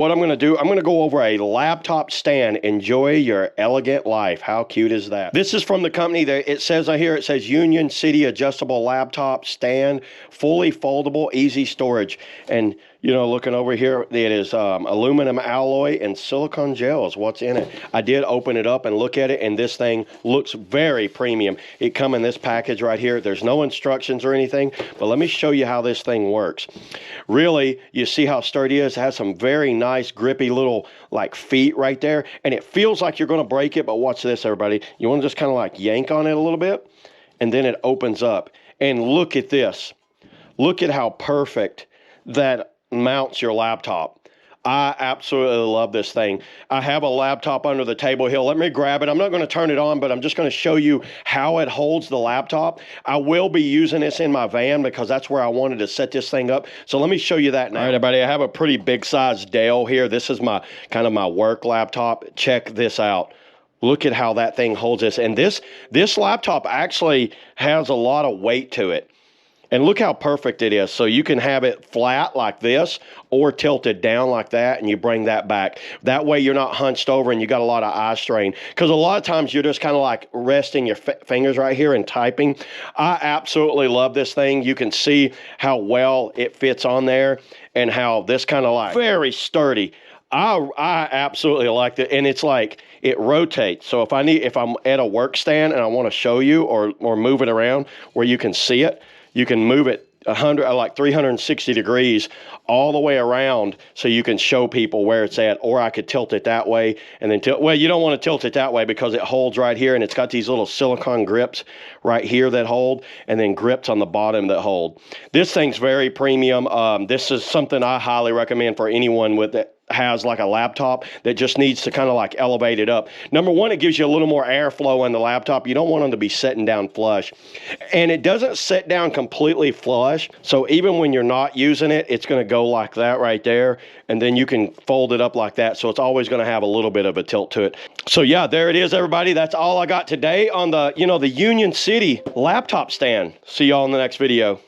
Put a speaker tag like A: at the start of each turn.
A: What I'm going to do, I'm going to go over a laptop stand. Enjoy your elegant life. How cute is that? This is from the company that it says here, it says Union City Adjustable Laptop Stand, fully foldable, easy storage. And, you know, looking over here, it is aluminum alloy and silicone gel is what's in it. I did open it up and look at it, and this thing looks very premium. It comes in this package right here. There's no instructions or anything, but let me show you how this thing works. Really, you see how sturdy it is? It has some very nice grippy little like feet right there, and it feels like you're going to break it, but watch this, everybody. You want to just kind of like yank on it a little bit, and then it opens up. And look at this. Look at how perfect that mounts your laptop. I absolutely love this thing. I have a laptop under the table here. Let me grab it. I'm not going to turn it on, but I'm just going to show you how it holds the laptop. I will be using this in my van because that's where I wanted to set this thing up. So let me show you that now. All right, everybody, I have a pretty big size Dell here. This is my kind of my work laptop. Check this out. Look at how that thing holds this. And this laptop actually has a lot of weight to it. And look how perfect it is. So you can have it flat like this or tilted down like that, and you bring that back. That way you're not hunched over and you got a lot of eye strain. Because a lot of times you're just kind of like resting your fingers right here and typing. I absolutely love this thing. You can see how well it fits on there and how this kind of like very sturdy. I absolutely like it, and it's like it rotates. So if I'm at a work stand and I want to show you or move it around where you can see it, you can move it 360 degrees all the way around so you can show people where it's at. Or I could tilt it that way and then well, you don't want to tilt it that way because it holds right here, and it's got these little silicone grips right here that hold, and then grips on the bottom that hold. This thing's very premium. This is something I highly recommend for anyone that has like a laptop that just needs to kind of like elevate it up. Number one, it gives you a little more airflow on the laptop. You don't want them to be sitting down flush. And it doesn't sit down completely flush. So even when you're not using it, it's going to go like that right there. And then you can fold it up like that. So it's always going to have a little bit of a tilt to it. So yeah, there it is, everybody. That's all I got today on the Union City laptop stand. See y'all in the next video.